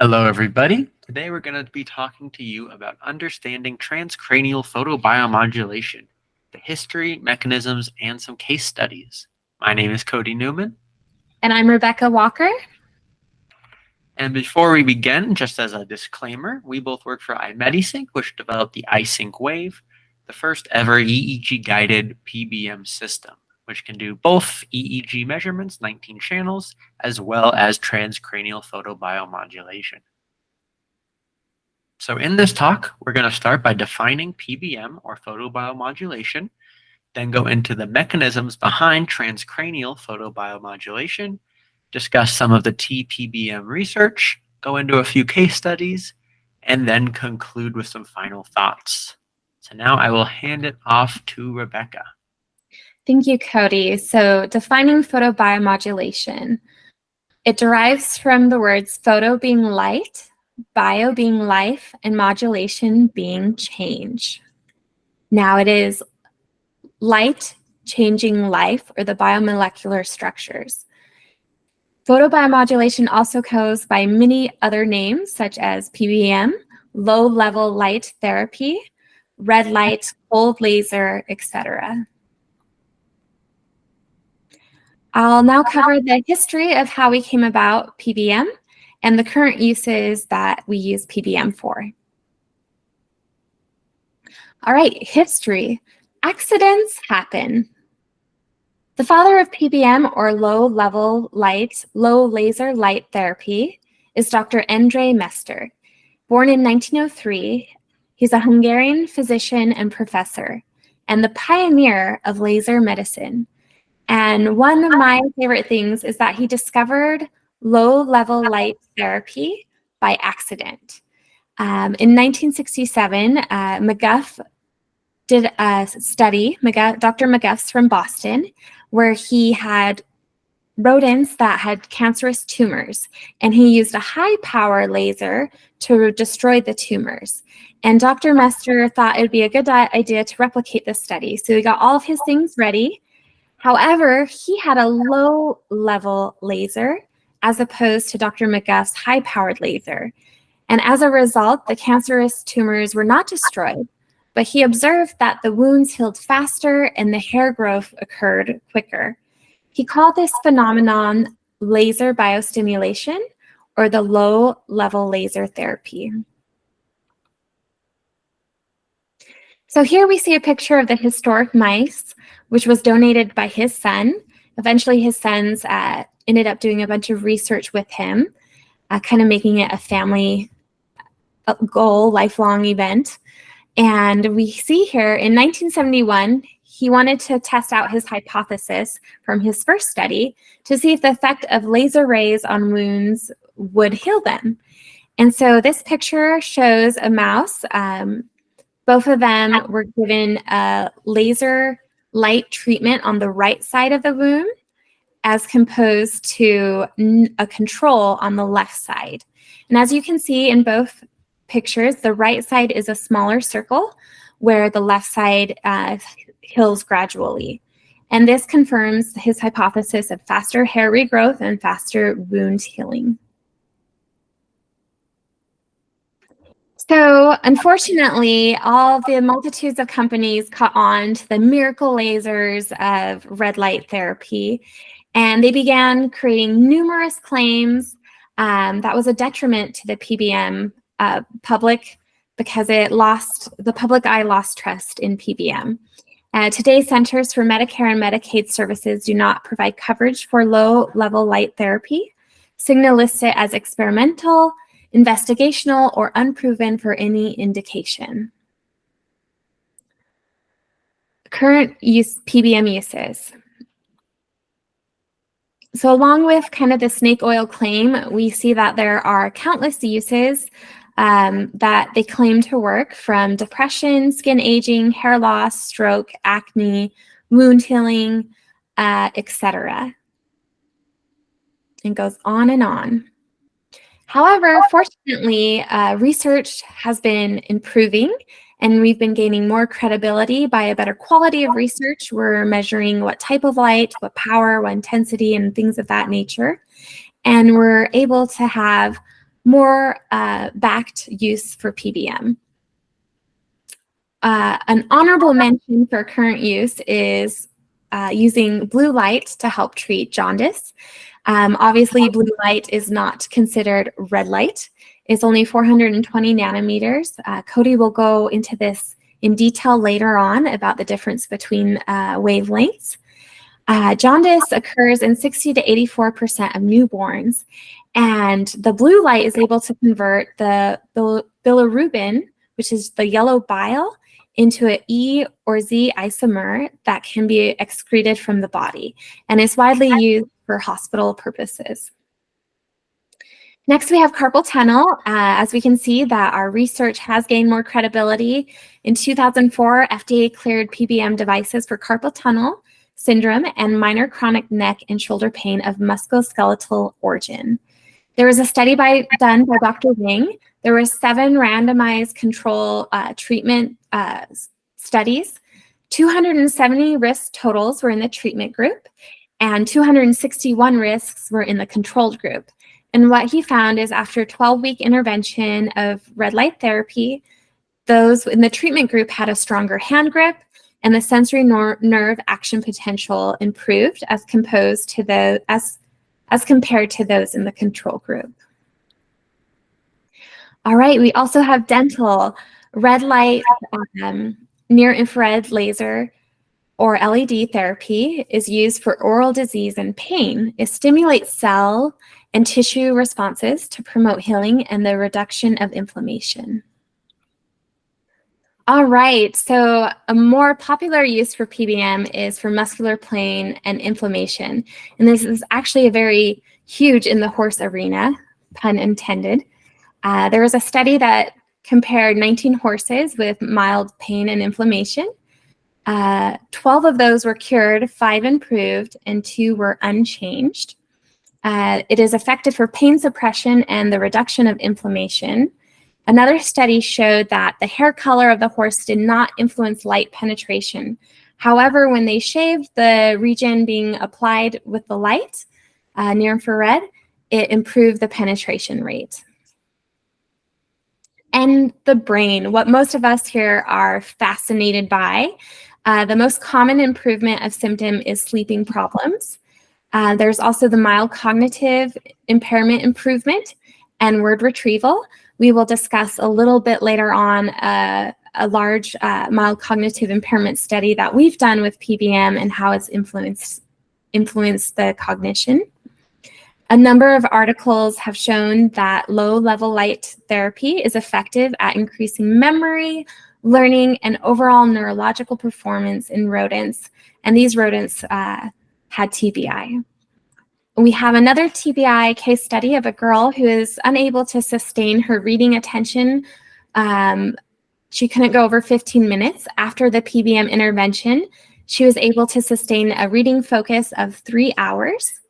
Hello, everybody. Today we're going to be talking to you about understanding transcranial photobiomodulation, the history, mechanisms, and some case studies. My name is Cody Newman. And I'm Rebecca Walker. And before we begin, just as a disclaimer, we both work for iMedisync, which developed the iSync Wave, the first ever EEG-guided PBM system, which can do both EEG measurements, 19 channels, as well as transcranial photobiomodulation. So in this talk, we're going to start by defining PBM or photobiomodulation, then go into the mechanisms behind transcranial photobiomodulation, discuss some of the TPBM research, go into a few case studies, and then conclude with some final thoughts. So now I will hand it off to Rebecca. Thank you, Cody. So defining photobiomodulation. It derives from the words photo being light, bio being life, and modulation being change. Now it is light changing life or the biomolecular structures. Photobiomodulation also goes by many other names such as PBM, low-level light therapy, red light, cold laser, etc. I'll now cover the history of how we came about PBM and the current uses that we use PBM for. All right, history. Accidents happen. The father of PBM, or low laser light therapy, is Dr. Endre Mester. Born in 1903, he's a Hungarian physician and professor, and the pioneer of laser medicine. And one of my favorite things is that he discovered low-level light therapy by accident. In 1967, McGuff did a study, Dr. McGuff's from Boston, where he had rodents that had cancerous tumors, and he used a high-power laser to destroy the tumors. And Dr. Mester thought it would be a good idea to replicate this study. So he got all of his things ready. However, he had a low-level laser as opposed to Dr. McGuff's high-powered laser. And as a result, the cancerous tumors were not destroyed, but he observed that the wounds healed faster and the hair growth occurred quicker. He called this phenomenon laser biostimulation, or the low-level laser therapy. So here we see a picture of the historic mice, which was donated by his son. Eventually, his sons ended up doing a bunch of research with him, kind of making it a family goal, lifelong event. And we see here in 1971, he wanted to test out his hypothesis from his first study to see if the effect of laser rays on wounds would heal them. And so this picture shows a mouse. Both of them were given a laser light treatment on the right side of the wound as composed to a control on the left side. And as you can see in both pictures, the right side is a smaller circle where the left side heals gradually. And this confirms his hypothesis of faster hair regrowth and faster wound healing. So unfortunately, all the multitudes of companies caught on to the miracle lasers of red light therapy, and they began creating numerous claims that was a detriment to the PBM public because the public eye lost trust in PBM. Today, Centers for Medicare and Medicaid Services do not provide coverage for low-level light therapy. Cigna lists it as experimental, investigational, or unproven for any indication. Current PBM uses. So along with kind of the snake oil claim, we see that there are countless uses that they claim to work, from depression, skin aging, hair loss, stroke, acne, wound healing, etc. It goes on and on. However, fortunately, research has been improving, and we've been gaining more credibility by a better quality of research. We're measuring what type of light, what power, what intensity, and things of that nature. And we're able to have more backed use for PBM. An honorable mention for current use is using blue light to help treat jaundice. Obviously, blue light is not considered red light. It's only 420 nanometers. Cody will go into this in detail later on about the difference between wavelengths. Jaundice occurs in 60 to 84% of newborns, and the blue light is able to convert the bilirubin, which is the yellow bile, into an E or Z isomer that can be excreted from the body and is widely used for hospital purposes. Next, we have carpal tunnel. As we can see that our research has gained more credibility. In 2004, FDA cleared PBM devices for carpal tunnel syndrome and minor chronic neck and shoulder pain of musculoskeletal origin. There was a study done by Dr. Wing. There were 7 randomized control treatment studies. 270 risk totals were in the treatment group, and 261 risks were in the controlled group. And what he found is after 12-week intervention of red light therapy, those in the treatment group had a stronger hand grip, and the sensory nerve action potential improved as compared to those in the control group. All right, we also have dental. Red light near infrared laser or LED therapy is used for oral disease and pain. It stimulates cell and tissue responses to promote healing and the reduction of inflammation. All right, so a more popular use for PBM is for muscular pain and inflammation. And this is actually a very huge in the horse arena, pun intended. There was a study that compared 19 horses with mild pain and inflammation. 12 of those were cured, 5 improved, and 2 were unchanged. It is effective for pain suppression and the reduction of inflammation. Another study showed that the hair color of the horse did not influence light penetration. However, when they shaved the region being applied with the light, near infrared, it improved the penetration rate. And the brain, what most of us here are fascinated by. The most common improvement of symptom is sleeping problems. There's also the mild cognitive impairment improvement and word retrieval. We will discuss a little bit later on a large mild cognitive impairment study that we've done with PBM and how it's influenced the cognition. A number of articles have shown that low-level light therapy is effective at increasing memory, learning, and overall neurological performance in rodents, and these rodents had TBI. We have another TBI case study of a girl who is unable to sustain her reading attention. She couldn't go over 15 minutes. After the PBM intervention, she was able to sustain a reading focus of 3 hours.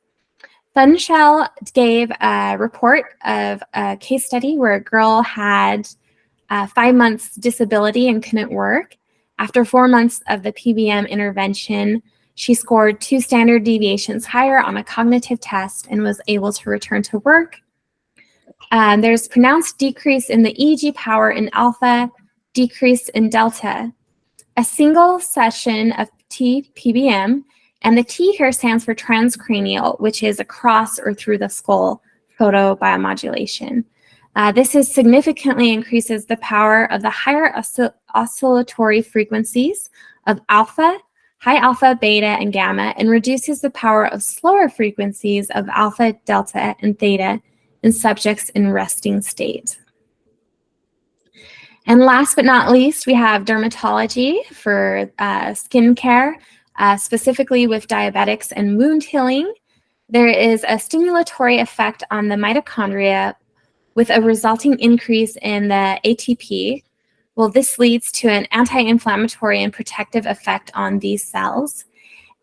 Funshell gave a report of a case study where a girl had 5 months disability and couldn't work. After 4 months of the PBM intervention, she scored 2 standard deviations higher on a cognitive test and was able to return to work. There's pronounced decrease in the EEG power in alpha, decrease in delta. A single session of PBM, and the T here stands for transcranial, which is across or through the skull photobiomodulation. This significantly increases the power of the higher oscillatory frequencies of alpha, high alpha, beta, and gamma, and reduces the power of slower frequencies of alpha, delta, and theta in subjects in resting state. And last but not least, we have dermatology for skin care, specifically with diabetics and wound healing. There is a stimulatory effect on the mitochondria with a resulting increase in the ATP. Well, this leads to an anti-inflammatory and protective effect on these cells.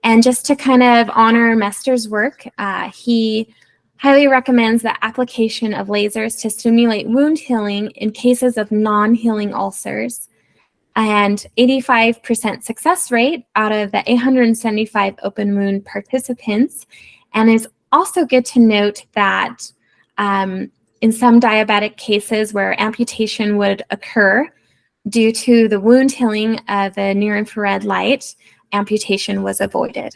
And just to kind of honor Mester's work, he highly recommends the application of lasers to stimulate wound healing in cases of non-healing ulcers. And 85% success rate out of the 875 open wound participants. And it's also good to note that In some diabetic cases where amputation would occur due to the wound healing of the near-infrared light, amputation was avoided.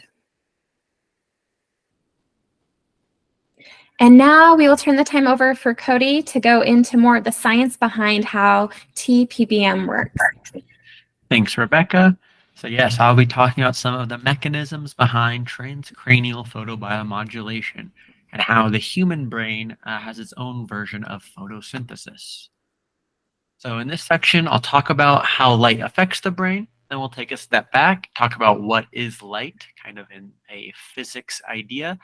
And now we will turn the time over for Cody to go into more of the science behind how TPBM works. Thanks, Rebecca. So yes, I'll be talking about some of the mechanisms behind transcranial photobiomodulation and how the human brain has its own version of photosynthesis. So in this section, I'll talk about how light affects the brain. Then we'll take a step back, talk about what is light, kind of in a physics idea.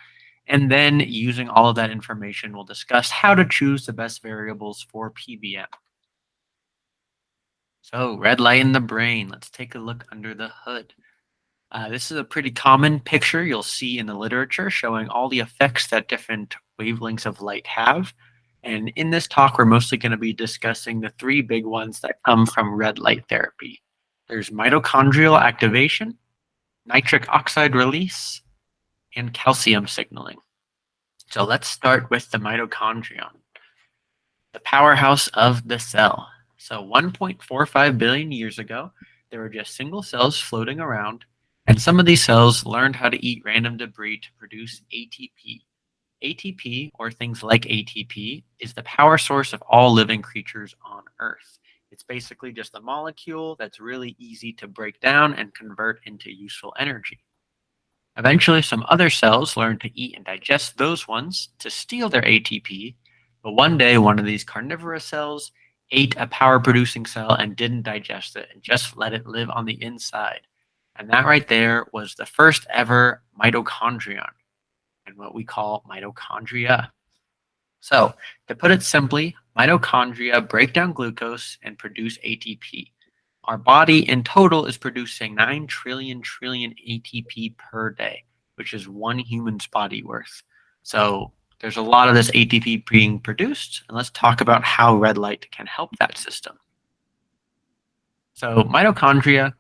And then using all of that information, we'll discuss how to choose the best variables for PBM. So red light in the brain, let's take a look under the hood. This is a pretty common picture you'll see in the literature showing all the effects that different wavelengths of light have. And in this talk, we're mostly going to be discussing the three big ones that come from red light therapy. There's mitochondrial activation, nitric oxide release, and calcium signaling. So let's start with the mitochondrion, the powerhouse of the cell. So 1.45 billion years ago, there were just single cells floating around, and some of these cells learned how to eat random debris to produce ATP. ATP, or things like ATP, is the power source of all living creatures on Earth. It's basically just a molecule that's really easy to break down and convert into useful energy. Eventually, some other cells learned to eat and digest those ones to steal their ATP, but one day one of these carnivorous cells ate a power-producing cell and didn't digest it and just let it live on the inside. And that right there was the first ever mitochondrion, and what we call mitochondria. So, to put it simply, mitochondria break down glucose and produce ATP. Our body in total is producing 9 trillion ATP per day, which is one human's body worth. So, there's a lot of this ATP being produced, and let's talk about how red light can help that system. So, mitochondria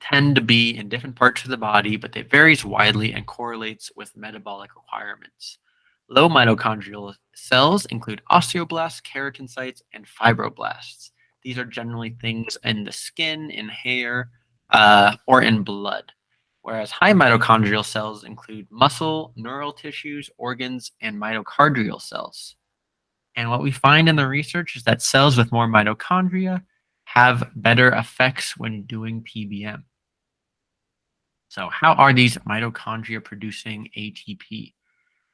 tend to be in different parts of the body, but it varies widely and correlates with metabolic requirements. Low mitochondrial cells include osteoblasts, keratinocytes, and fibroblasts. These are generally things in the skin, in hair, or in blood. Whereas high mitochondrial cells include muscle, neural tissues, organs, and myocardial cells. And what we find in the research is that cells with more mitochondria have better effects when doing PBM. So how are these mitochondria producing ATP?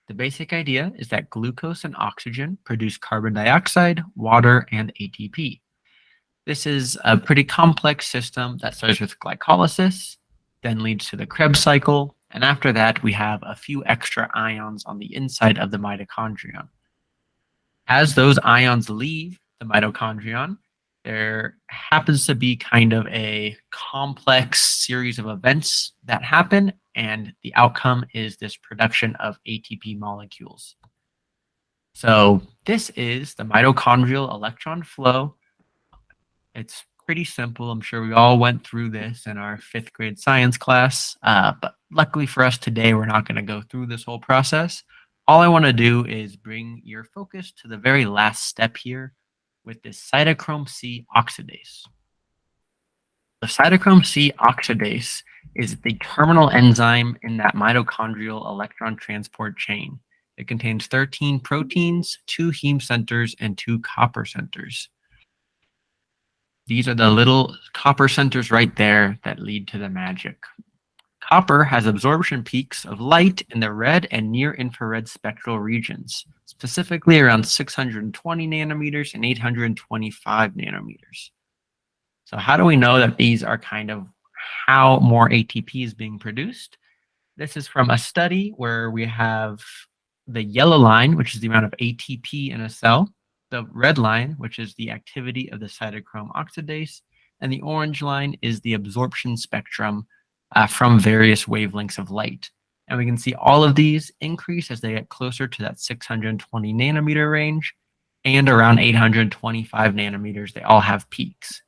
The basic idea is that glucose and oxygen produce carbon dioxide, water, and ATP. This is a pretty complex system that starts with glycolysis, then leads to the Krebs cycle, and after that we have a few extra ions on the inside of the mitochondrion. As those ions leave the mitochondrion, there happens to be kind of a complex series of events that happen, and the outcome is this production of ATP molecules. So this is the mitochondrial electron flow. It's pretty simple. I'm sure we all went through this in our 5th grade science class, but luckily for us today, we're not going to go through this whole process. All I want to do is bring your focus to the very last step here with this cytochrome C oxidase. The cytochrome C oxidase is the terminal enzyme in that mitochondrial electron transport chain. It contains 13 proteins, 2 heme centers, and 2 copper centers. These are the little copper centers right there that lead to the magic. Copper has absorption peaks of light in the red and near-infrared spectral regions, specifically around 620 nanometers and 825 nanometers. So how do we know that these are kind of how more ATP is being produced? This is from a study where we have the yellow line, which is the amount of ATP in a cell, the red line, which is the activity of the cytochrome oxidase, and the orange line is the absorption spectrum from various wavelengths of light. And we can see all of these increase as they get closer to that 620 nanometer range, and around 825 nanometers, they all have peaks.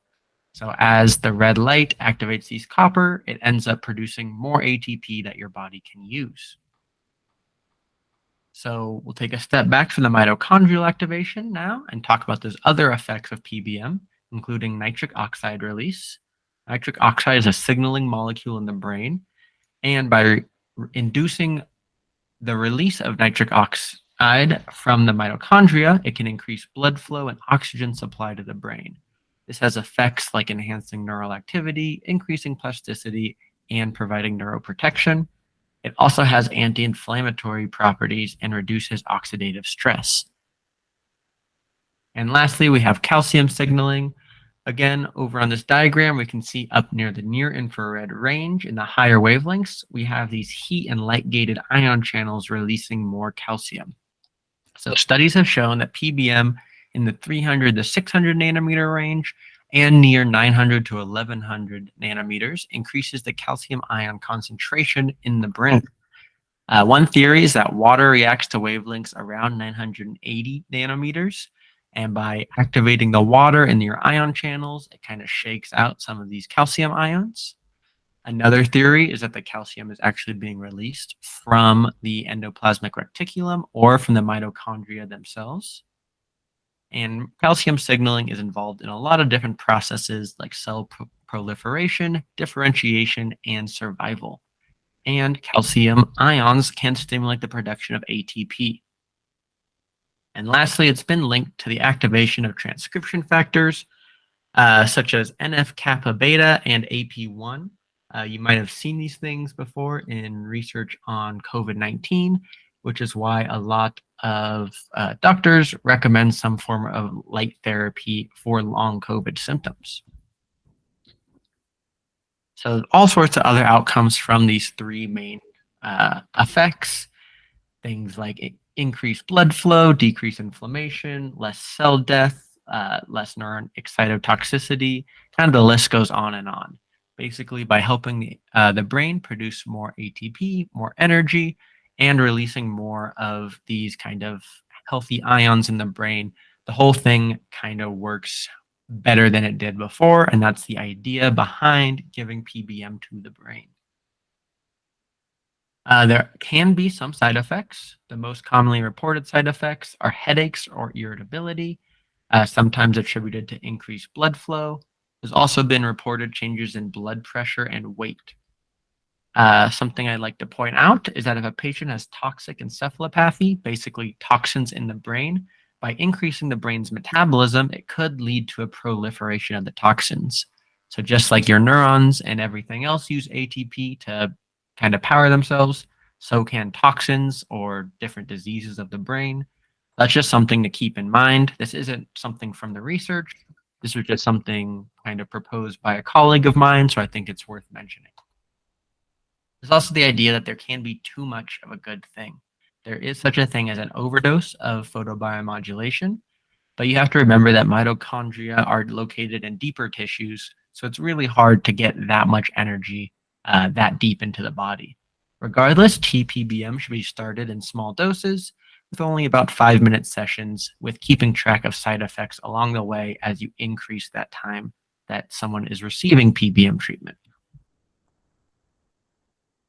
So as the red light activates these copper, it ends up producing more ATP that your body can use. So we'll take a step back from the mitochondrial activation now and talk about those other effects of PBM, including nitric oxide release. Nitric oxide is a signaling molecule in the brain, and by inducing the release of nitric oxide from the mitochondria, it can increase blood flow and oxygen supply to the brain. This has effects like enhancing neural activity, increasing plasticity, and providing neuroprotection. It also has anti-inflammatory properties and reduces oxidative stress. And lastly, we have calcium signaling. Again, over on this diagram, we can see up near the near infrared range in the higher wavelengths, we have these heat and light gated ion channels releasing more calcium. So studies have shown that PBM in the 300 to 600 nanometer range and near 900 to 1100 nanometers increases the calcium ion concentration in the brain. One theory is that water reacts to wavelengths around 980 nanometers, and by activating the water in your ion channels, it kind of shakes out some of these calcium ions. Another theory is that the calcium is actually being released from the endoplasmic reticulum or from the mitochondria themselves. And calcium signaling is involved in a lot of different processes like cell proliferation, differentiation, and survival. And calcium ions can stimulate the production of ATP. And lastly, it's been linked to the activation of transcription factors such as NF-kappa beta and AP1. You might have seen these things before in research on COVID-19, which is why a lot of doctors recommend some form of light therapy for long COVID symptoms. So all sorts of other outcomes from these three main effects, things like increased blood flow, decreased inflammation, less cell death, less neuron excitotoxicity, kind of the list goes on and on. Basically, by helping the brain produce more ATP, more energy, and releasing more of these kind of healthy ions in the brain, the whole thing kind of works better than it did before, and that's the idea behind giving PBM to the brain. There can be some side effects. The most commonly reported side effects are headaches or irritability, sometimes attributed to increased blood flow. There's also been reported changes in blood pressure and weight. Something I'd like to point out is that if a patient has toxic encephalopathy, basically toxins in the brain, by increasing the brain's metabolism, it could lead to a proliferation of the toxins. So just like your neurons and everything else use ATP to kind of power themselves, so can toxins or different diseases of the brain. That's just something to keep in mind. This isn't something from the research. This was just something kind of proposed by a colleague of mine, so I think it's worth mentioning. There's also the idea that there can be too much of a good thing. There is such a thing as an overdose of photobiomodulation, but you have to remember that mitochondria are located in deeper tissues, so it's really hard to get that much energy that deep into the body. Regardless, TPBM should be started in small doses with only about 5-minute sessions, with keeping track of side effects along the way as you increase that time that someone is receiving PBM treatment.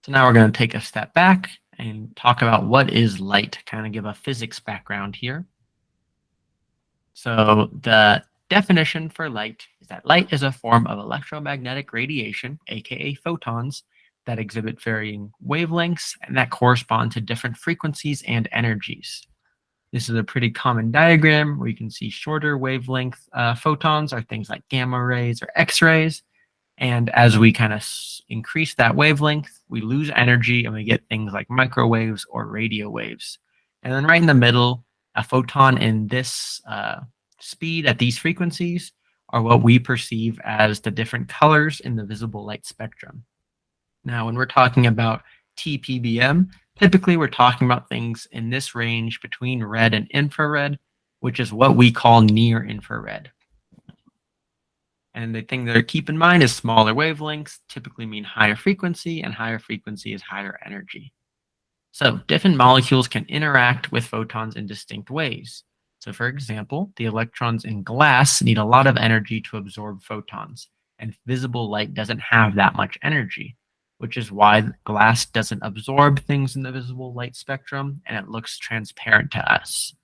So now we're going to take a step back and talk about what is light, kind of give a physics background here. So the definition for light is that light is a form of electromagnetic radiation, aka photons, that exhibit varying wavelengths and that correspond to different frequencies and energies. This is a pretty common diagram where you can see shorter wavelength photons are things like gamma rays or X-rays. And as we kind of increase that wavelength, we lose energy and we get things like microwaves or radio waves. And then right in the middle, a photon in this speed at these frequencies are what we perceive as the different colors in the visible light spectrum. Now, when we're talking about TPBM, typically we're talking about things in this range between red and infrared, which is what we call near infrared. And the thing to keep in mind is smaller wavelengths typically mean higher frequency, and higher frequency is higher energy. So different molecules can interact with photons in distinct ways. So for example, the electrons in glass need a lot of energy to absorb photons, and visible light doesn't have that much energy. which is why glass doesn't absorb things in the visible light spectrum and it looks transparent to us.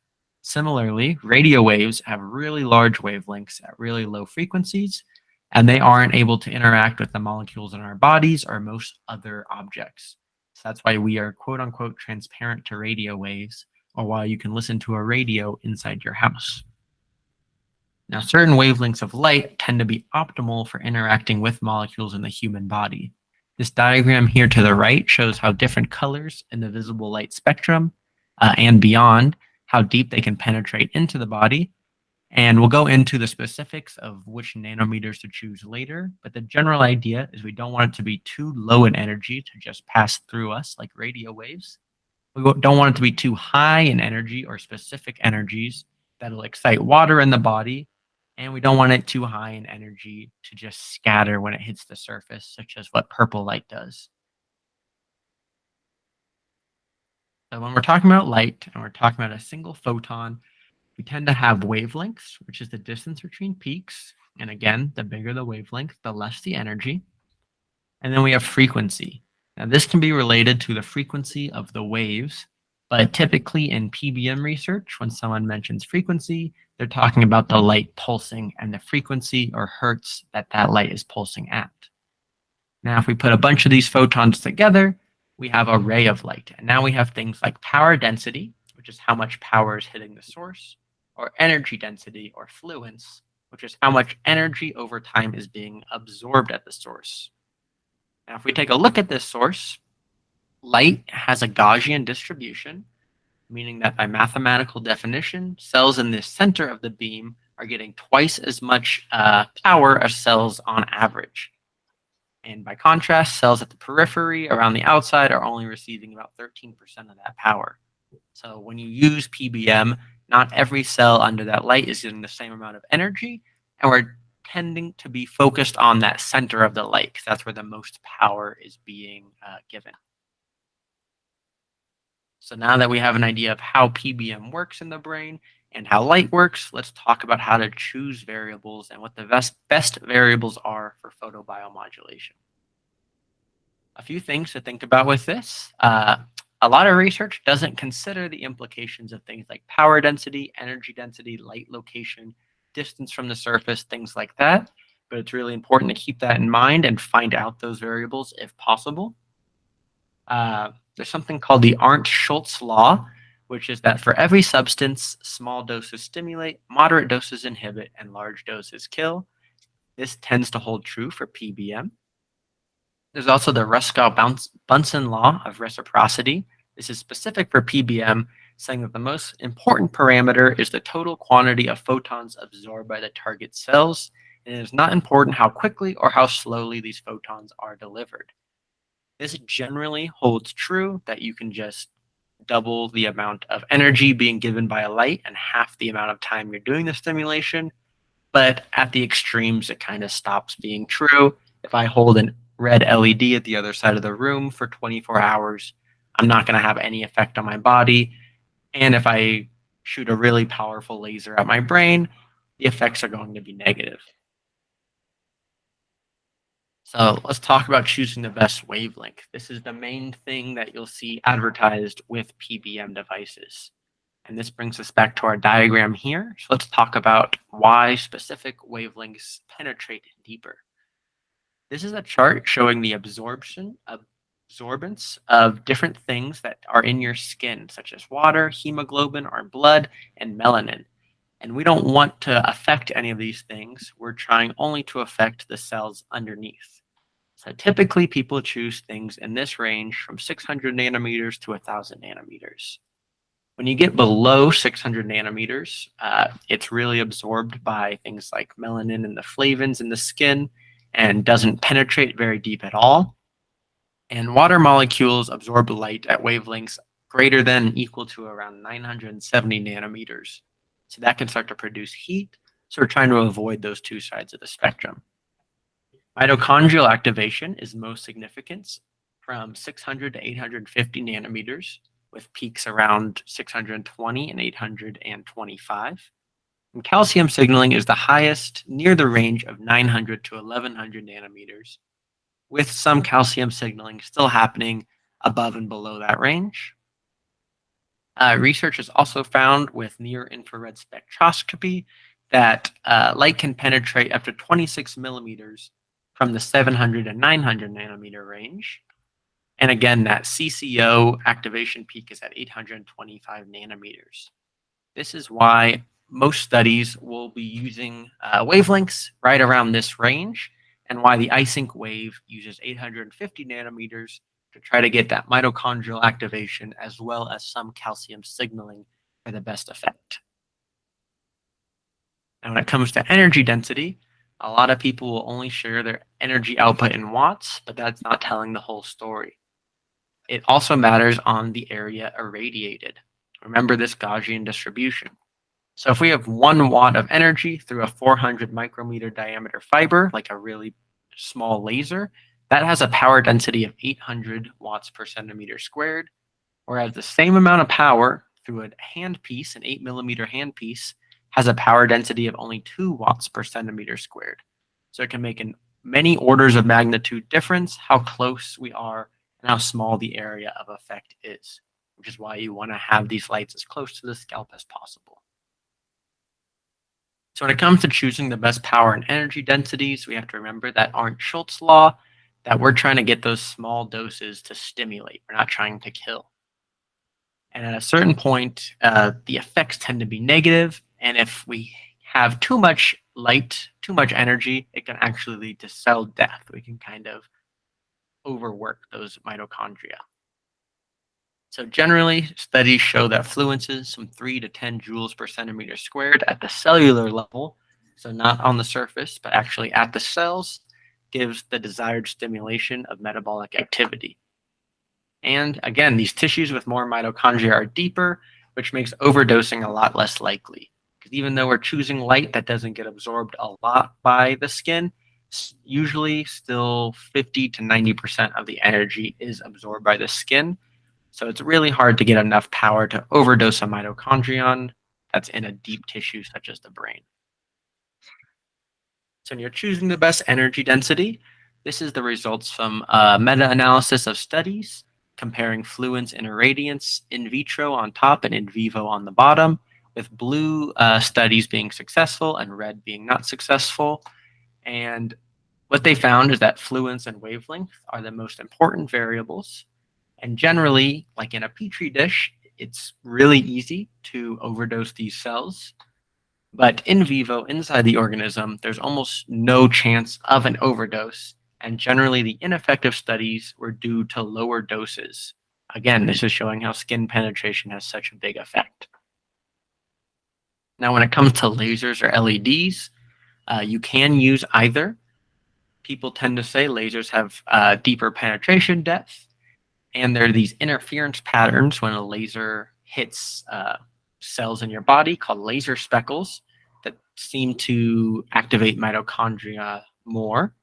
Similarly, radio waves have really large wavelengths at really low frequencies, and they aren't able to interact with the molecules in our bodies or most other objects. So that's why we are quote unquote transparent to radio waves, or why you can listen to a radio inside your house. Now, certain wavelengths of light tend to be optimal for interacting with molecules in the human body. This diagram here to the right shows how different colors in the visible light spectrum and beyond, how deep they can penetrate into the body. And we'll go into the specifics of which nanometers to choose later, but the general idea is we don't want it to be too low in energy to just pass through us like radio waves. We don't want it to be too high in energy or specific energies that'll excite water in the body, and we don't want it too high in energy to just scatter when it hits the surface, such as what purple light does. So when we're talking about light and we're talking about a single photon, we tend to have wavelengths, which is the distance between peaks. And again, the bigger the wavelength, the less the energy. And then we have frequency. Now, this can be related to the frequency of the waves, but typically in PBM research, when someone mentions frequency, they're talking about the light pulsing and the frequency or hertz that that light is pulsing at. Now, if we put a bunch of these photons together, we have a ray of light. And now we have things like power density, which is how much power is hitting the source, or energy density, or fluence, which is how much energy over time is being absorbed at the source. Now, if we take a look at this source, light has a Gaussian distribution, meaning that by mathematical definition, cells in the center of the beam are getting twice as much power as cells on average. And by contrast, cells at the periphery around the outside are only receiving about 13% of that power. So when you use PBM, not every cell under that light is getting the same amount of energy, and we're tending to be focused on that center of the light because that's where the most power is being given. So now that we have an idea of how PBM works in the brain and how light works, let's talk about how to choose variables and what the best variables are for photobiomodulation. A few things to think about with this. A lot of research doesn't consider the implications of things like power density, energy density, light location, distance from the surface, things like that. But it's really important to keep that in mind and find out those variables if possible. There's something called the Arndt-Schultz law, which is that for every substance, small doses stimulate, moderate doses inhibit, and large doses kill. This tends to hold true for PBM. There's also the Ruskow-Bunsen law of reciprocity. This is specific for PBM, saying that the most important parameter is the total quantity of photons absorbed by the target cells, and it is not important how quickly or how slowly these photons are delivered. This generally holds true that you can just double the amount of energy being given by a light and half the amount of time you're doing the stimulation, but at the extremes, it kind of stops being true. If I hold a red LED at the other side of the room for 24 hours, I'm not going to have any effect on my body. And if I shoot a really powerful laser at my brain, the effects are going to be negative. So let's talk about choosing the best wavelength. This is the main thing that you'll see advertised with PBM devices. And this brings us back to our diagram here. So let's talk about why specific wavelengths penetrate deeper. This is a chart showing the absorbance of different things that are in your skin, such as water, hemoglobin, our blood, and melanin. And we don't want to affect any of these things. We're trying only to affect the cells underneath. So typically people choose things in this range from 600 nanometers to 1,000 nanometers. When you get below 600 nanometers, it's really absorbed by things like melanin and the flavins in the skin and doesn't penetrate very deep at all. And water molecules absorb light at wavelengths greater than and equal to around 970 nanometers. So that can start to produce heat. So we're trying to avoid those two sides of the spectrum. Mitochondrial activation is most significant from 600 to 850 nanometers, with peaks around 620 and 825. And calcium signaling is the highest near the range of 900 to 1100 nanometers. with some calcium signaling still happening above and below that range. Research has also found with near-infrared spectroscopy that light can penetrate up to 26 millimeters from the 700 and 900 nanometer range. And again, that CCO activation peak is at 825 nanometers. This is why most studies will be using wavelengths right around this range, and why the iSync wave uses 850 nanometers to try to get that mitochondrial activation as well as some calcium signaling for the best effect. Now, when it comes to energy density, a lot of people will only share their energy output in watts, but that's not telling the whole story. It also matters on the area irradiated. Remember this Gaussian distribution. So if we have 1 watt of energy through a 400 micrometer diameter fiber, like a really small laser, that has a power density of 800 watts per centimeter squared, whereas the same amount of power through a handpiece, an 8 millimeter handpiece, has a power density of only 2 watts per centimeter squared. So it can make an many orders of magnitude difference how close we are and how small the area of effect is, which is why you want to have these lights as close to the scalp as possible. So when it comes to choosing the best power and energy densities, we have to remember that Arndt-Schultz law, that we're trying to get those small doses to stimulate. We're not trying to kill. And at a certain point, the effects tend to be negative. And if we have too much light, too much energy, it can actually lead to cell death. We can kind of overwork those mitochondria. So generally, studies show that fluences from 3 to 10 joules per centimeter squared at the cellular level, so not on the surface, but actually at the cells, gives the desired stimulation of metabolic activity. And again, these tissues with more mitochondria are deeper, which makes overdosing a lot less likely. Because even though we're choosing light that doesn't get absorbed a lot by the skin, usually still 50 to 90% of the energy is absorbed by the skin. So it's really hard to get enough power to overdose a mitochondrion that's in a deep tissue such as the brain. So when you're choosing the best energy density, this is the results from a meta-analysis of studies comparing fluence and irradiance in vitro on top and in vivo on the bottom, with blue studies being successful and red being not successful. And what they found is that fluence and wavelength are the most important variables. And generally, like in a petri dish, it's really easy to overdose these cells. But in vivo, inside the organism, there's almost no chance of an overdose. And generally, the ineffective studies were due to lower doses. Again, this is showing how skin penetration has such a big effect. Now, when it comes to lasers or LEDs, you can use either. People tend to say lasers have deeper penetration depth, and there are these interference patterns when a laser hits cells in your body called laser speckles that seem to activate mitochondria more.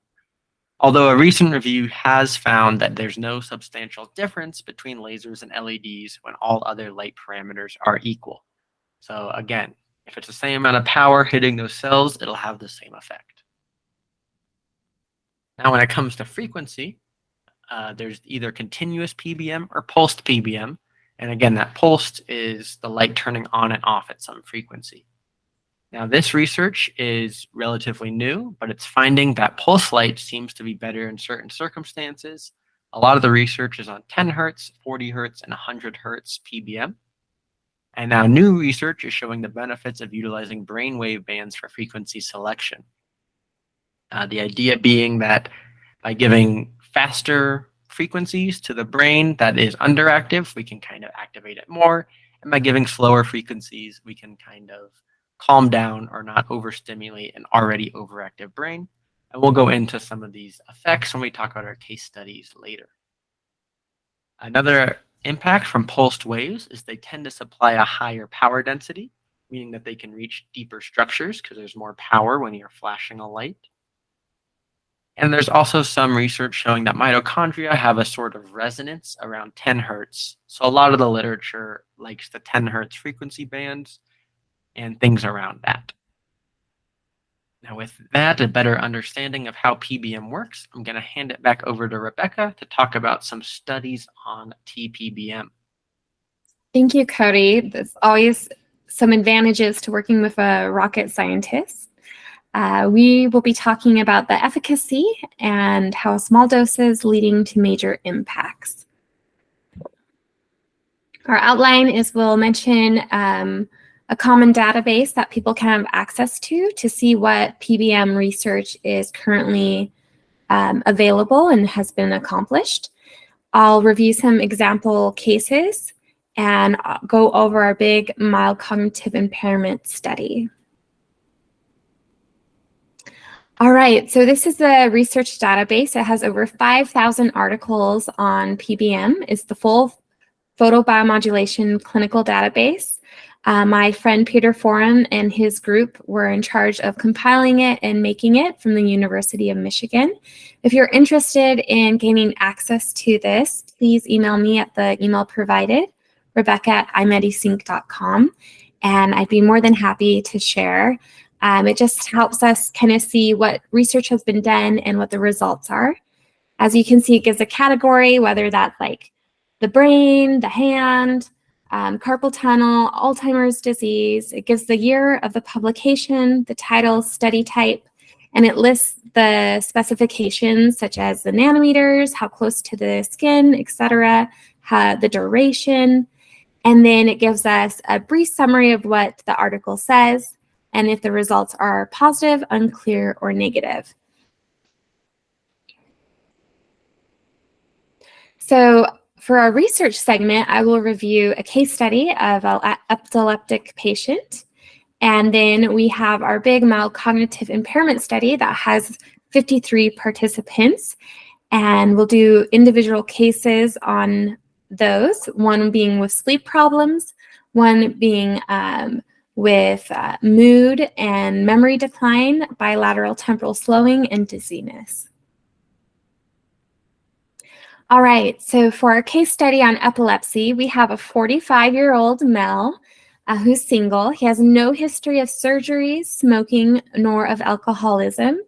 Although a recent review has found that there's no substantial difference between lasers and LEDs when all other light parameters are equal. So again, if it's the same amount of power hitting those cells, it'll have the same effect. Now, when it comes to frequency, there's either continuous PBM or pulsed PBM. And again, that pulsed is the light turning on and off at some frequency. Now, this research is relatively new, but it's finding that pulse light seems to be better in certain circumstances. A lot of the research is on 10 hertz, 40 hertz, and 100 hertz PBM. And now new research is showing the benefits of utilizing brainwave bands for frequency selection. The idea being that by giving faster frequencies to the brain that is underactive, we can kind of activate it more. And by giving slower frequencies, we can kind of calm down or not overstimulate an already overactive brain. And we'll go into some of these effects when we talk about our case studies later. Another impact from pulsed waves is they tend to supply a higher power density, meaning that they can reach deeper structures because there's more power when you're flashing a light. And there's also some research showing that mitochondria have a sort of resonance around 10 hertz. So a lot of the literature likes the 10 hertz frequency bands and things around that. Now, with that, a better understanding of how PBM works, I'm going to hand it back over to Rebecca to talk about some studies on TPBM. Thank you, Cody. There's always some advantages to working with a rocket scientist. We will be talking about the efficacy and how small doses leading to major impacts. Our outline is we'll mention a common database that people can have access to see what PBM research is currently available and has been accomplished. I'll review some example cases and go over our big mild cognitive impairment study. All right, so this is the research database. It has over 5,000 articles on PBM. It's the full photobiomodulation clinical database. My friend Peter Foran and his group were in charge of compiling it and making it from the University of Michigan. If you're interested in gaining access to this, please email me at the email provided, rebecca@iMedisync.com, and I'd be more than happy to share. It just helps us kind of see what research has been done and what the results are. As you can see, it gives a category, whether that's like the brain, the hand, carpal tunnel, Alzheimer's disease. It gives the year of the publication, the title, study type, and it lists the specifications such as the nanometers, how close to the skin, etc., the duration, and then it gives us a brief summary of what the article says and if the results are positive, unclear, or negative. So for our research segment, I will review a case study of an epileptic patient. And then we have our big mild cognitive impairment study that has 53 participants. And we'll do individual cases on those, one being with sleep problems, one being with mood and memory decline, bilateral temporal slowing, and dizziness. All right, so for our case study on epilepsy, we have a 45-year-old male who's single. He has no history of surgeries, smoking, nor of alcoholism.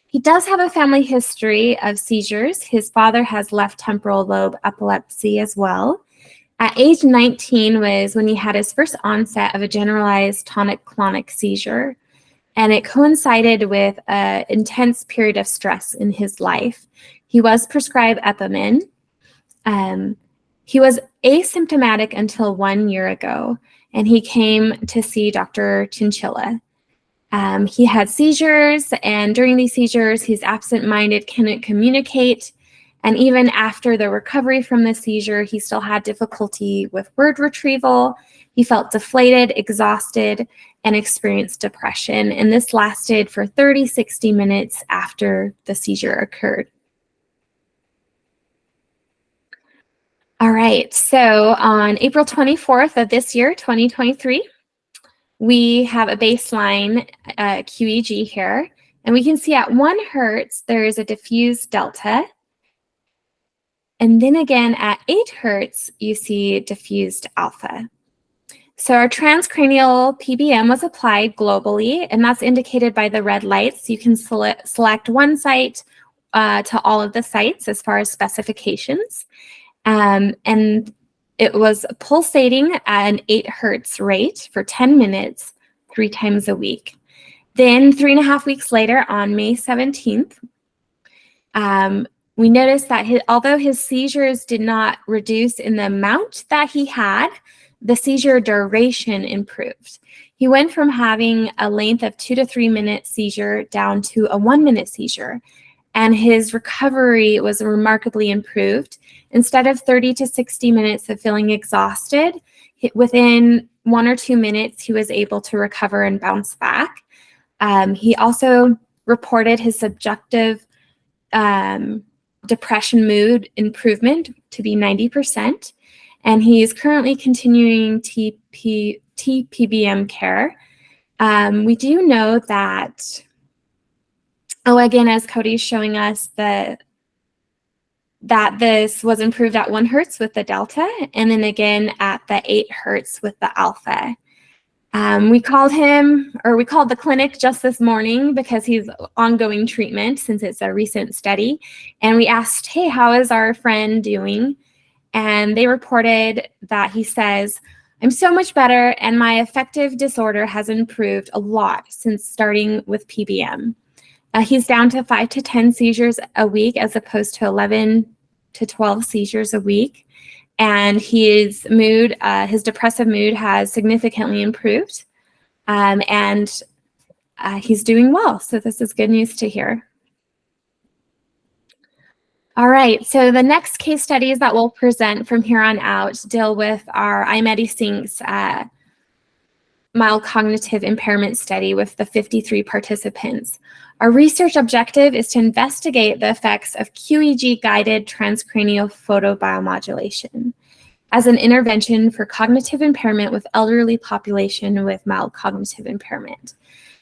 He does have a family history of seizures. His father has left temporal lobe epilepsy as well. At age 19 was when he had his first onset of a generalized tonic-clonic seizure, and it coincided with an intense period of stress in his life. He was prescribed Epimin. He was asymptomatic until 1 year ago, and he came to see Dr. Chinchilla. He had seizures, and during these seizures, he's absent-minded, couldn't communicate, and even after the recovery from the seizure, he still had difficulty with word retrieval. He felt deflated, exhausted, and experienced depression, and this lasted for 60 minutes after the seizure occurred. All right, so on April 24th of this year, 2023, we have a baseline QEG here, and we can see at 1 hertz, there is a diffused delta. And then again, at 8 hertz, you see diffused alpha. So our transcranial PBM was applied globally, and that's indicated by the red lights. You can select one site to all of the sites as far as specifications. And it was pulsating at an 8 hertz rate for 10 minutes, 3 times a week. Then 3.5 weeks later, on May 17th, we noticed that although his seizures did not reduce in the amount that he had, the seizure duration improved. He went from having a length of 2 to 3 minute seizure down to a 1 minute seizure, and his recovery was remarkably improved. Instead of 30 to 60 minutes of feeling exhausted, within 1 or 2 minutes, he was able to recover and bounce back. He also reported his subjective depression mood improvement to be 90%, and he is currently continuing TPBM care. We do know that, again, as Cody's showing us, that this was improved at 1 hertz with the delta, and then again at the 8 hertz with the alpha. We called the clinic just this morning because he's ongoing treatment since it's a recent study. And we asked, hey, how is our friend doing? And they reported that he says, I'm so much better and my affective disorder has improved a lot since starting with PBM. He's down to 5 to 10 seizures a week as opposed to 11 to 12 seizures a week. And his depressive mood has significantly improved. And he's doing well. So this is good news to hear. All right, so the next case studies that we'll present from here on out deal with our iMedisync's mild cognitive impairment study with the 53 participants. Our research objective is to investigate the effects of QEEG-guided transcranial photobiomodulation as an intervention for cognitive impairment with elderly population with mild cognitive impairment.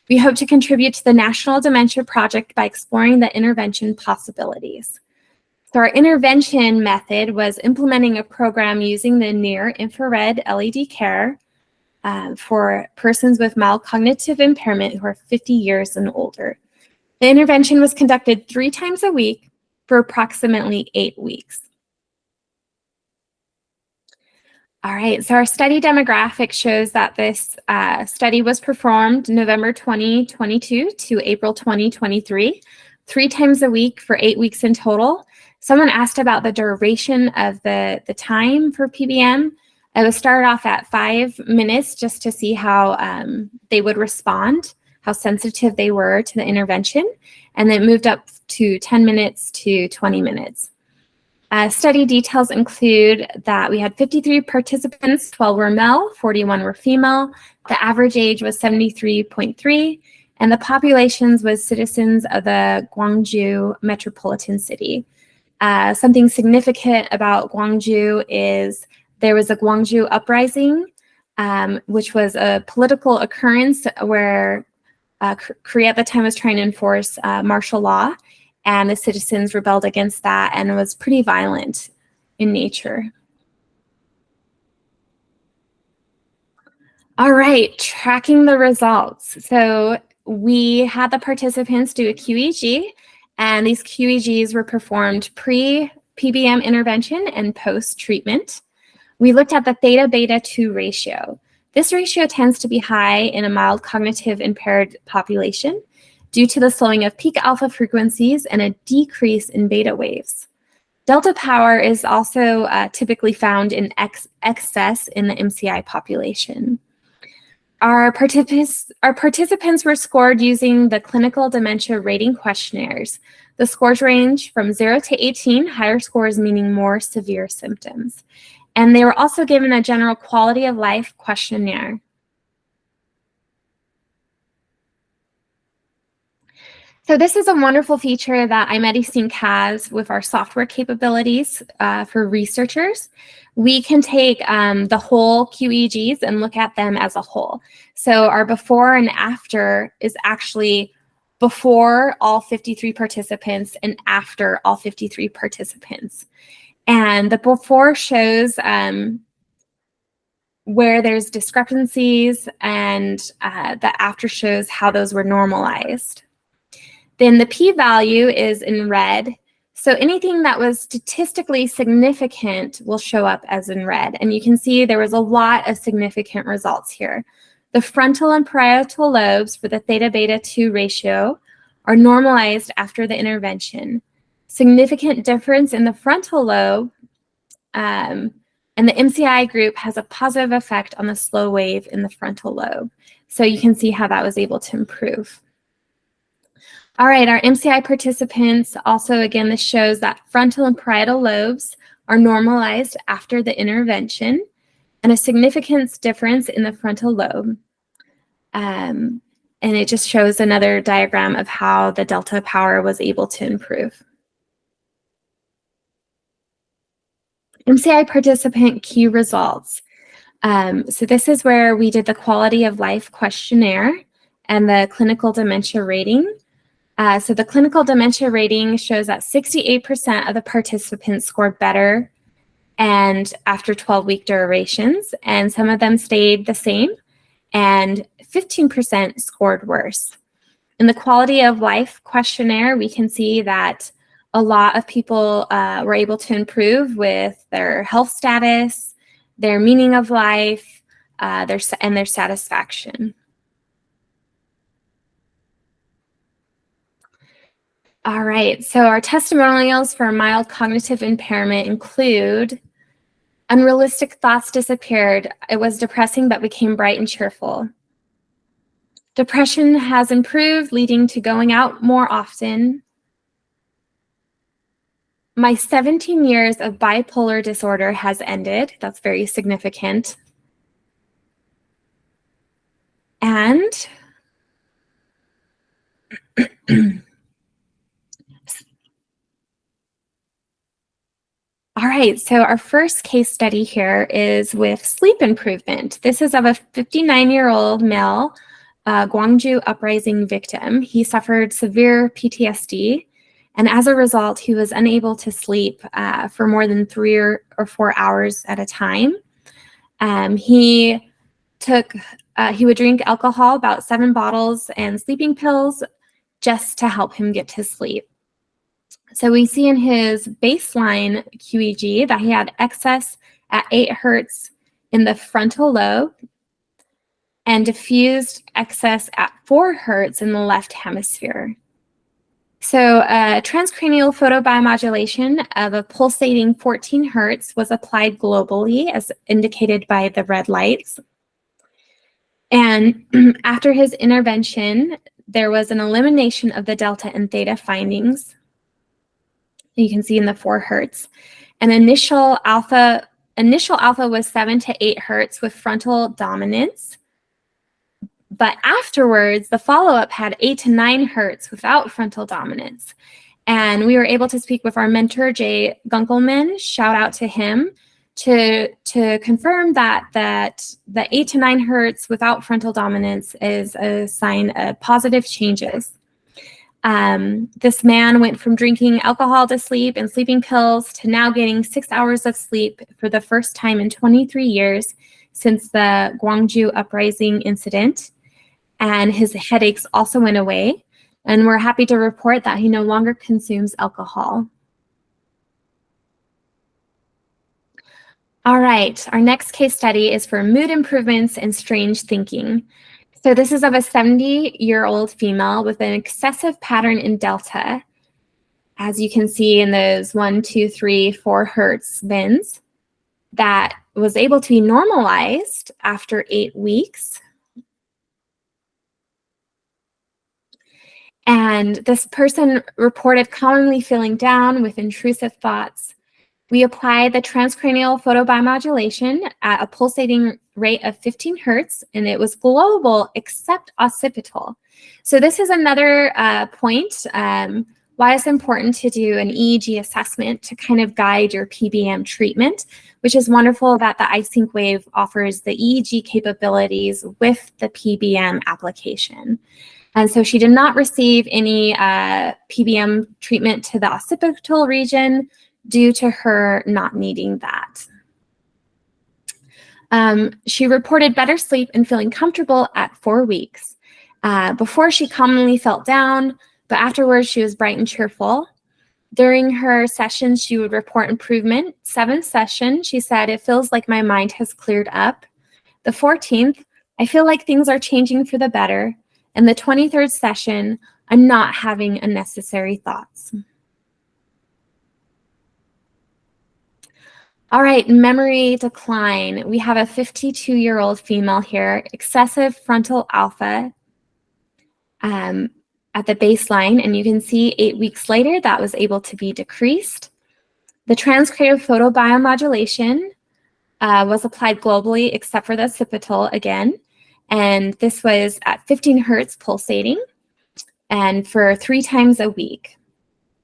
We hope to contribute to the National Dementia Project by exploring the intervention possibilities. So our intervention method was implementing a program using the near-infrared LED care for persons with mild cognitive impairment who are 50 years and older. The intervention was conducted 3 times a week for approximately 8 weeks. All right, so our study demographic shows that this study was performed November 2022 to April 2023, 3 times a week for 8 weeks in total. Someone asked about the duration of the time for PBM. It was started off at 5 minutes just to see how they would respond, how sensitive they were to the intervention, and then moved up to 10 minutes to 20 minutes. Study details include that we had 53 participants, 12 were male, 41 were female. The average age was 73.3, and the populations was citizens of the Gwangju metropolitan city. Something significant about Gwangju is there was a Gwangju uprising, which was a political occurrence where Korea at the time was trying to enforce martial law, and the citizens rebelled against that, and it was pretty violent in nature. All right, tracking the results. So we had the participants do a QEEG, and these QEEGs were performed pre-PBM intervention and post-treatment. We looked at the theta-beta 2 ratio. This ratio tends to be high in a mild cognitive impaired population due to the slowing of peak alpha frequencies and a decrease in beta waves. Delta power is also typically found in excess in the MCI population. Our participants were scored using the clinical dementia rating questionnaires. The scores range from 0 to 18, higher scores meaning more severe symptoms. And they were also given a general quality of life questionnaire. So this is a wonderful feature that iMedisync has with our software capabilities for researchers. We can take the whole QEEGs and look at them as a whole. So our before and after is actually before all 53 participants and after all 53 participants. And the before shows where there's discrepancies, and the after shows how those were normalized. Then the p-value is in red. So anything that was statistically significant will show up as in red. And you can see there was a lot of significant results here. The frontal and parietal lobes for the theta-beta 2 ratio are normalized after the intervention. Significant difference in the frontal lobe, and the MCI group has a positive effect on the slow wave in the frontal lobe. So you can see how that was able to improve. All right, our MCI participants also, again, this shows that frontal and parietal lobes are normalized after the intervention, and a significant difference in the frontal lobe. And it just shows another diagram of how the delta power was able to improve. MCI participant key results. So this is where we did the quality of life questionnaire and the clinical dementia rating. So the clinical dementia rating shows that 68% of the participants scored better and after 12-week durations, and some of them stayed the same, and 15% scored worse. In the quality of life questionnaire, we can see that a lot of people were able to improve with their health status, their meaning of life, and their satisfaction. All right, so our testimonials for mild cognitive impairment include: unrealistic thoughts disappeared. It was depressing but became bright and cheerful. Depression has improved, leading to going out more often. My 17 years of bipolar disorder has ended. That's very significant. And all right, so our first case study here is with sleep improvement. This is of a 59-year-old male Gwangju uprising victim. He suffered severe PTSD, and as a result, he was unable to sleep for more than 3 or 4 hours at a time. He would drink alcohol, about 7 bottles, and sleeping pills just to help him get to sleep. So we see in his baseline QEEG that he had excess at 8 hertz in the frontal lobe and diffused excess at 4 hertz in the left hemisphere. So transcranial photobiomodulation of a pulsating 14 hertz was applied globally, as indicated by the red lights. And after his intervention, there was an elimination of the delta and theta findings. You can see in the 4 hertz. And initial alpha was 7 to 8 hertz with frontal dominance. But afterwards, the follow-up had 8 to 9 hertz without frontal dominance. And we were able to speak with our mentor, Jay Gunkelman, shout out to him, to confirm that the 8 to 9 hertz without frontal dominance is a sign of positive changes. This man went from drinking alcohol to sleep and sleeping pills to now getting 6 hours of sleep for the first time in 23 years since the Gwangju uprising incident. And his headaches also went away. And we're happy to report that he no longer consumes alcohol. All right, our next case study is for mood improvements and strange thinking. So this is of a 70-year-old female with an excessive pattern in delta, as you can see in those 1, 2, 3, 4 hertz bins, that was able to be normalized after 8 weeks. And this person reported commonly feeling down with intrusive thoughts. We applied the transcranial photobiomodulation at a pulsating rate of 15 hertz, and it was global except occipital. So this is another point why it's important to do an EEG assessment to kind of guide your PBM treatment, which is wonderful that the iSync Wave offers the EEG capabilities with the PBM application. And so she did not receive any PBM treatment to the occipital region due to her not needing that. She reported better sleep and feeling comfortable at 4 weeks. Before, she commonly felt down, but afterwards she was bright and cheerful. During her sessions, she would report improvement. 7th session, she said, "It feels like my mind has cleared up." The 14th, "I feel like things are changing for the better." And the 23rd session, "I'm not having unnecessary thoughts." All right, memory decline. We have a 52-year-old female here, excessive frontal alpha at the baseline, and you can see 8 weeks later that was able to be decreased. The transcranial photobiomodulation was applied globally except for the occipital again, and this was at 15 hertz pulsating and for 3 times a week.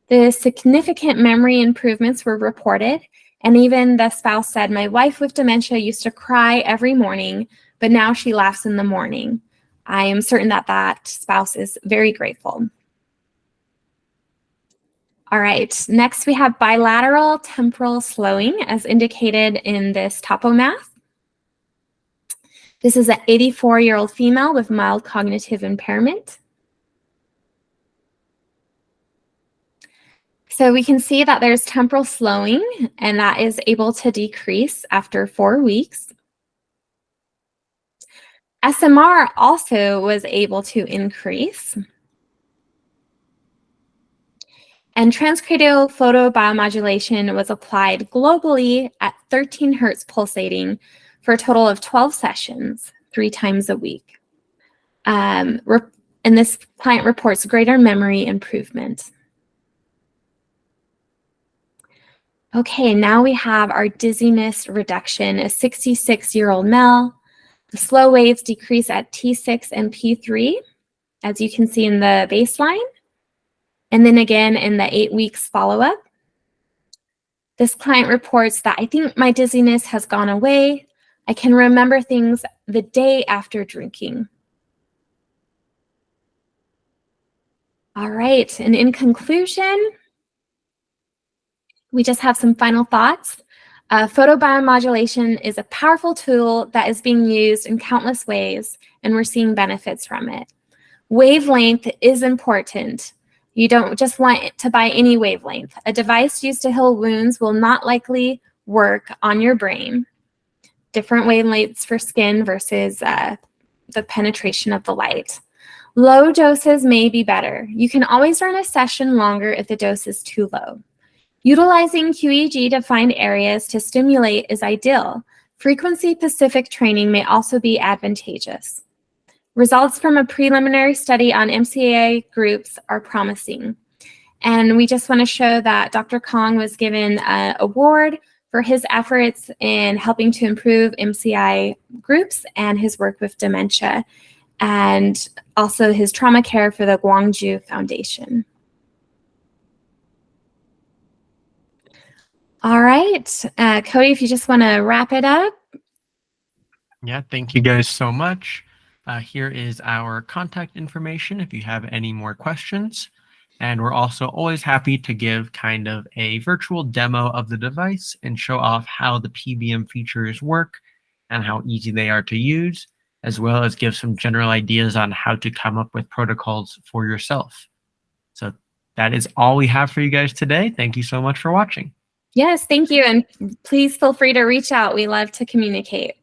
The significant memory improvements were reported, and even the spouse said, "My wife with dementia used to cry every morning, but now she laughs in the morning." I am certain that that spouse is very grateful. All right, next we have bilateral temporal slowing as indicated in this topomath. This is an 84-year-old female with mild cognitive impairment. So we can see that there's temporal slowing, and that is able to decrease after 4 weeks. SMR also was able to increase. And transcranial photobiomodulation was applied globally at 13 hertz pulsating for a total of 12 sessions, 3 times a week. And this client reports greater memory improvement. Okay, now we have our dizziness reduction, a 66-year-old male. The slow waves decrease at T6 and P3, as you can see in the baseline, and then again in the 8 weeks follow-up. This client reports that I think my dizziness has gone away. I can remember things the day after drinking. All right, and in conclusion, we just have some final thoughts. Photobiomodulation is a powerful tool that is being used in countless ways, and we're seeing benefits from it. Wavelength is important. You don't just want to buy any wavelength. A device used to heal wounds will not likely work on your brain. Different wavelengths for skin versus the penetration of the light. Low doses may be better. You can always run a session longer if the dose is too low. Utilizing QEEG to find areas to stimulate is ideal. Frequency-specific training may also be advantageous. Results from a preliminary study on MCI groups are promising. And we just want to show that Dr. Kong was given an award for his efforts in helping to improve MCI groups and his work with dementia, and also his trauma care for the Gwangju Foundation. All right, Cody, if you just want to wrap it up. Yeah, thank you guys so much. Here is our contact information if you have any more questions. And we're also always happy to give kind of a virtual demo of the device and show off how the PBM features work and how easy they are to use, as well as give some general ideas on how to come up with protocols for yourself. So that is all we have for you guys today. Thank you so much for watching. Yes, thank you. And please feel free to reach out. We love to communicate.